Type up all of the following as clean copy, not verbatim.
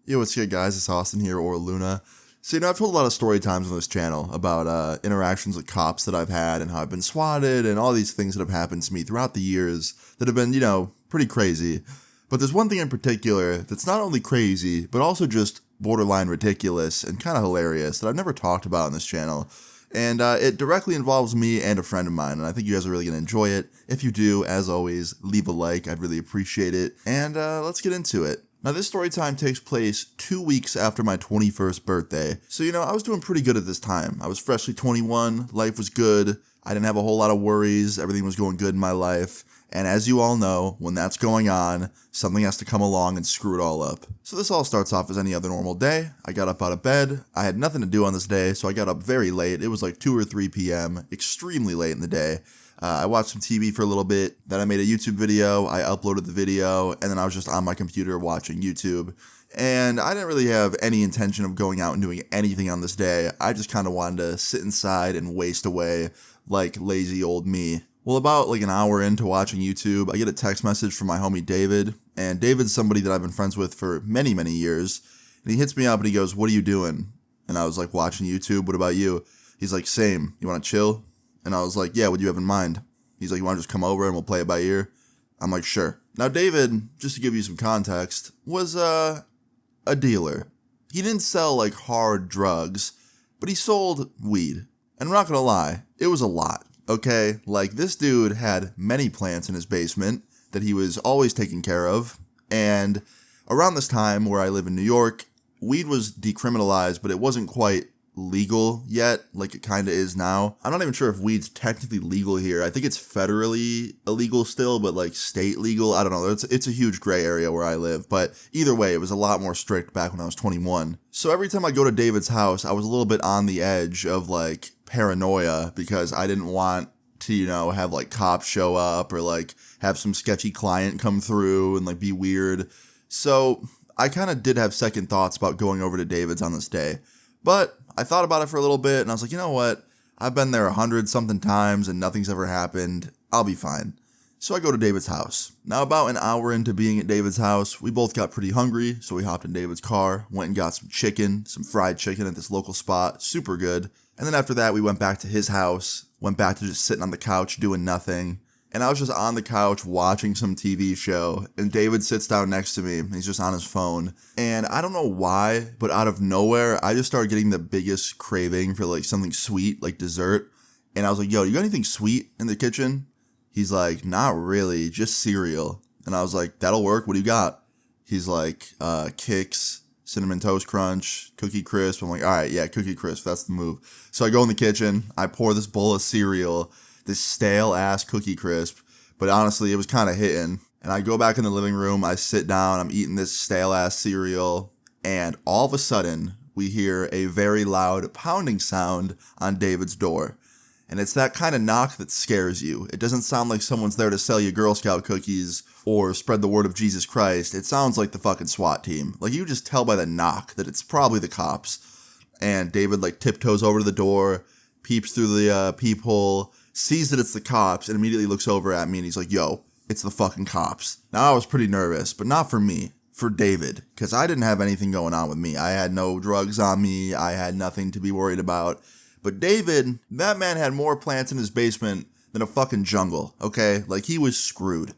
Yo, what's good, guys? It's Austin here, or Luna. So, I've told a lot of story times on this channel about interactions with cops that I've had and how I've been swatted and all these things that have happened to me throughout the years that have been, pretty crazy. But there's one thing in particular that's not only crazy, but also just borderline ridiculous and kind of hilarious that I've never talked about on this channel. And it directly involves me and a friend of mine, and I think you guys are really going to enjoy it. If you do, as always, leave a like. I'd really appreciate it. And let's get into it. Now, this story time takes place 2 weeks after my 21st birthday. So, I was doing pretty good at this time. I was freshly 21, life was good, I didn't have a whole lot of worries, everything was going good in my life. And as you all know, when that's going on, something has to come along and screw it all up. So this all starts off as any other normal day. I got up out of bed. I had nothing to do on this day, so I got up very late. It was like 2 or 3 p.m., extremely late in the day. I watched some TV for a little bit, then I made a YouTube video, I uploaded the video, and then I was just on my computer watching YouTube. And I didn't really have any intention of going out and doing anything on this day. I just kind of wanted to sit inside and waste away like lazy old me. Well, about like an hour into watching YouTube, I get a text message from my homie David, and David's somebody that I've been friends with for many, many years. And he hits me up and he goes, "What are you doing?" And I was like, "Watching YouTube. What about you?" He's like, "Same. You want to chill?" And I was like, "Yeah, what do you have in mind?" He's like, "You want to just come over and we'll play it by ear?" I'm like, "Sure." Now, David, just to give you some context, was a dealer. He didn't sell like hard drugs, but he sold weed. And I'm not gonna lie, it was a lot, okay? Like, this dude had many plants in his basement that he was always taking care of. And around this time, where I live in New York, weed was decriminalized, but it wasn't quite legal yet, like it kind of is now. I'm not even sure if weed's technically legal here. I think it's federally illegal still, but like state legal. I don't know. It's a huge gray area where I live, but either way, it was a lot more strict back when I was 21. So every time I go to David's house, I was a little bit on the edge of like paranoia because I didn't want to, have like cops show up or like have some sketchy client come through and like be weird. So I kind of did have second thoughts about going over to David's on this day. But I thought about it for a little bit, and I was like, you know what? I've been there 100-something times, and nothing's ever happened. I'll be fine. So I go to David's house. Now, about an hour into being at David's house, we both got pretty hungry, so we hopped in David's car, went and got some fried chicken at this local spot, super good. And then after that, we went back to his house, went back to just sitting on the couch doing nothing. And I was just on the couch watching some TV show, and David sits down next to me, and he's just on his phone. And I don't know why, but out of nowhere, I just started getting the biggest craving for like something sweet, like dessert. And I was like, "Yo, you got anything sweet in the kitchen?" He's like, "Not really, just cereal." And I was like, "That'll work. What do you got?" He's like, Kix, Cinnamon Toast Crunch, Cookie Crisp. I'm like, "All right, yeah, Cookie Crisp, that's the move." So I go in the kitchen, I pour this bowl of cereal, this stale ass Cookie Crisp, but honestly, it was kind of hitting. And I go back in the living room, I sit down, I'm eating this stale ass cereal, and all of a sudden, we hear a very loud pounding sound on David's door. And it's that kind of knock that scares you. It doesn't sound like someone's there to sell you Girl Scout cookies or spread the word of Jesus Christ. It sounds like the fucking SWAT team. Like, you just tell by the knock that it's probably the cops. And David like tiptoes over to the door, peeps through the peephole, sees that it's the cops, and immediately looks over at me and he's like, "Yo, it's the fucking cops." Now, I was pretty nervous, but not for me, for David, because I didn't have anything going on with me. I had no drugs on me. I had nothing to be worried about. But David, that man had more plants in his basement than a fucking jungle, okay? Like, he was screwed.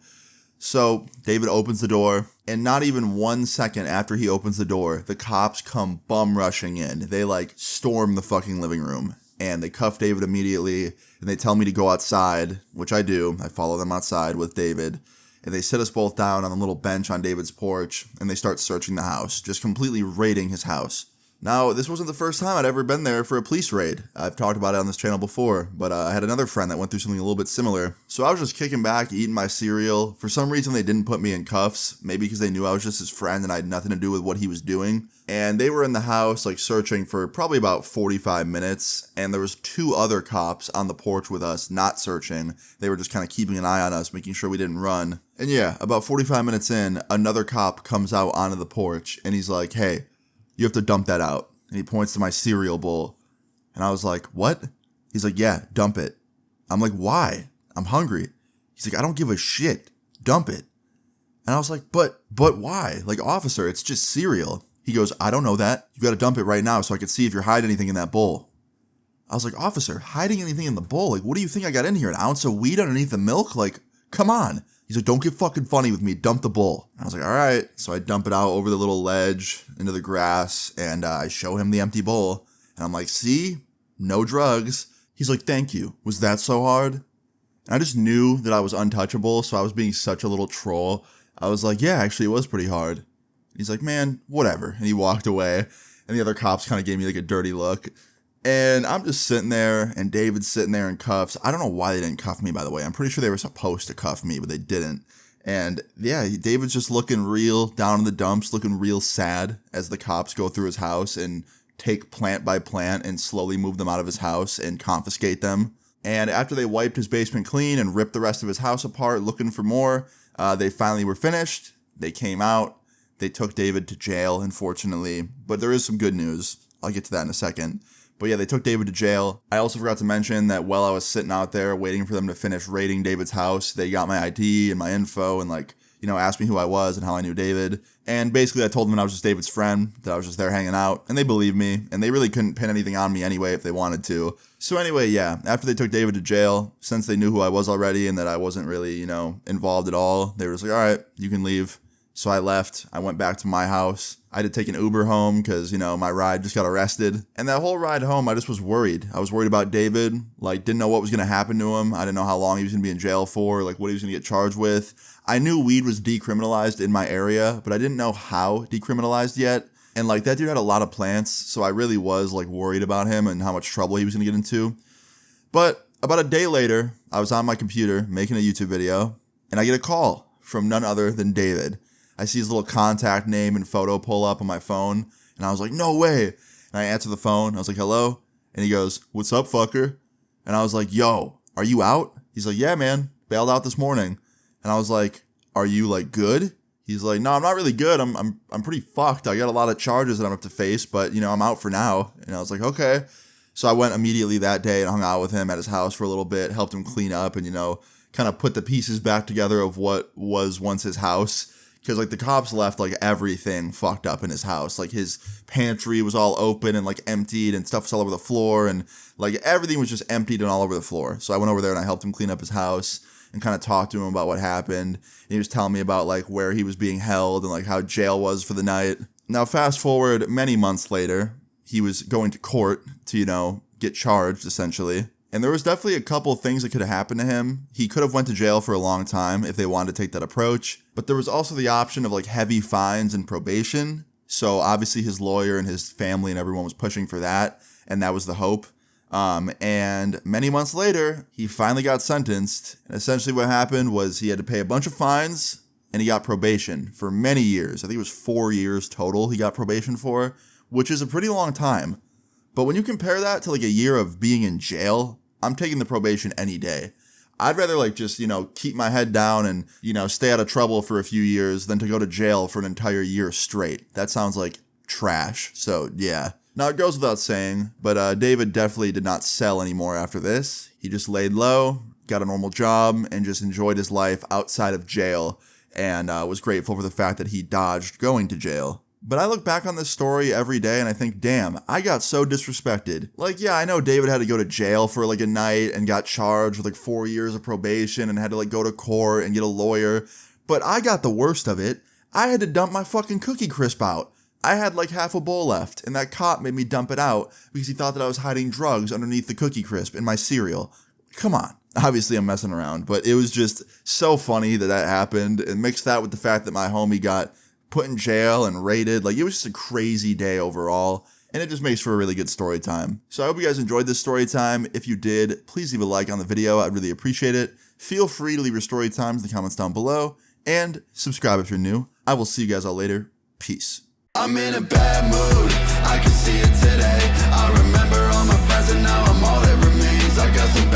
So David opens the door, and not even 1 second after he opens the door, the cops come bum rushing in. They like storm the fucking living room. And they cuff David immediately, and they tell me to go outside, which I do. I follow them outside with David, and they sit us both down on a little bench on David's porch, and they start searching the house, just completely raiding his house. Now, this wasn't the first time I'd ever been there for a police raid. I've talked about it on this channel before, but I had another friend that went through something a little bit similar. So I was just kicking back, eating my cereal. For some reason, they didn't put me in cuffs, maybe because they knew I was just his friend and I had nothing to do with what he was doing. And they were in the house, like, searching for probably about 45 minutes, and there was 2 other cops on the porch with us, not searching. They were just kind of keeping an eye on us, making sure we didn't run. And yeah, about 45 minutes in, another cop comes out onto the porch, and he's like, "Hey, you have to dump that out." And he points to my cereal bowl. And I was like, "What?" He's like, "Yeah, dump it." I'm like, "Why? I'm hungry." He's like, "I don't give a shit. Dump it." And I was like, but why? Like, "Officer, it's just cereal." He goes, I don't know that. You got to dump it right now so I can see if you're hiding anything in that bowl. I was like, officer, hiding anything in the bowl? Like, what do you think I got in here? An ounce of weed underneath the milk? Like, come on. He's like, don't get fucking funny with me. Dump the bowl. I was like, all right. So I dump it out over the little ledge into the grass, and I show him the empty bowl. And I'm like, see? No drugs. He's like, thank you. Was that so hard? And I just knew that I was untouchable, so I was being such a little troll. I was like, yeah, actually, it was pretty hard. And he's like, man, whatever. And he walked away, and the other cops kind of gave me like a dirty look. And I'm just sitting there, and David's sitting there in cuffs. I don't know why they didn't cuff me, by the way. I'm pretty sure they were supposed to cuff me, but they didn't. And yeah, David's just looking real down in the dumps, looking real sad as the cops go through his house and take plant by plant and slowly move them out of his house and confiscate them. And after they wiped his basement clean and ripped the rest of his house apart looking for more, they finally were finished. They came out. They took David to jail, unfortunately. But there is some good news. I'll get to that in a second. But yeah, they took David to jail. I also forgot to mention that while I was sitting out there waiting for them to finish raiding David's house, they got my ID and my info and asked me who I was and how I knew David. And basically I told them I was just David's friend, that I was just there hanging out, and they believed me, and they really couldn't pin anything on me anyway if they wanted to. So anyway, yeah, after they took David to jail, since they knew who I was already and that I wasn't really, involved at all, they were just like, all right, you can leave. So I left. I went back to my house. I had to take an Uber home because, my ride just got arrested. And that whole ride home, I just was worried. I was worried about David, didn't know what was going to happen to him. I didn't know how long he was going to be in jail for, what he was going to get charged with. I knew weed was decriminalized in my area, but I didn't know how decriminalized yet. And that dude had a lot of plants, so I really was worried about him and how much trouble he was going to get into. But about a day later, I was on my computer making a YouTube video, and I get a call from none other than David. I see his little contact name and photo pull up on my phone, and I was like, no way. And I answer the phone. I was like, hello? And he goes, what's up, fucker? And I was like, yo, are you out? He's like, yeah, man, bailed out this morning. And I was like, are you good? He's like, no, I'm not really good. I'm pretty fucked. I got a lot of charges that I'm up to face, but I'm out for now. And I was like, okay. So I went immediately that day and hung out with him at his house for a little bit, helped him clean up and, kind of put the pieces back together of what was once his house. Because, the cops left, everything fucked up in his house. His pantry was all open and, emptied and stuff was all over the floor. And, everything was just emptied and all over the floor. So I went over there and I helped him clean up his house and kind of talked to him about what happened. And he was telling me about, where he was being held and, how jail was for the night. Now, fast forward many months later, he was going to court to, get charged, essentially. And there was definitely a couple of things that could have happened to him. He could have went to jail for a long time if they wanted to take that approach. But there was also the option of heavy fines and probation. So obviously his lawyer and his family and everyone was pushing for that. And that was the hope. And many months later, he finally got sentenced. And essentially what happened was he had to pay a bunch of fines and he got probation for many years. I think it was 4 years total he got probation for, which is a pretty long time. But when you compare that to a year of being in jail, I'm taking the probation any day. I'd rather just, keep my head down and, stay out of trouble for a few years than to go to jail for an entire year straight. That sounds like trash. So yeah. Now it goes without saying, but David definitely did not sell anymore after this. He just laid low, got a normal job, and just enjoyed his life outside of jail and was grateful for the fact that he dodged going to jail. But I look back on this story every day and I think, damn, I got so disrespected. Yeah, I know David had to go to jail for a night and got charged with 4 years of probation and had to go to court and get a lawyer. But I got the worst of it. I had to dump my fucking Cookie Crisp out. I had half a bowl left and that cop made me dump it out because he thought that I was hiding drugs underneath the Cookie Crisp in my cereal. Come on. Obviously I'm messing around, but it was just so funny that happened, and mix that with the fact that my homie got put in jail and raided. It was just a crazy day overall, and it just makes for a really good story time. So I hope you guys enjoyed this story time. If you did, please leave a like on the video. I'd really appreciate it. Feel free to leave your story times in the comments down below, and subscribe if you're new. I will see you guys all later. Peace. I'm in a bad mood, I can see it today. I remember all my friends and now I'm all that remains. I got some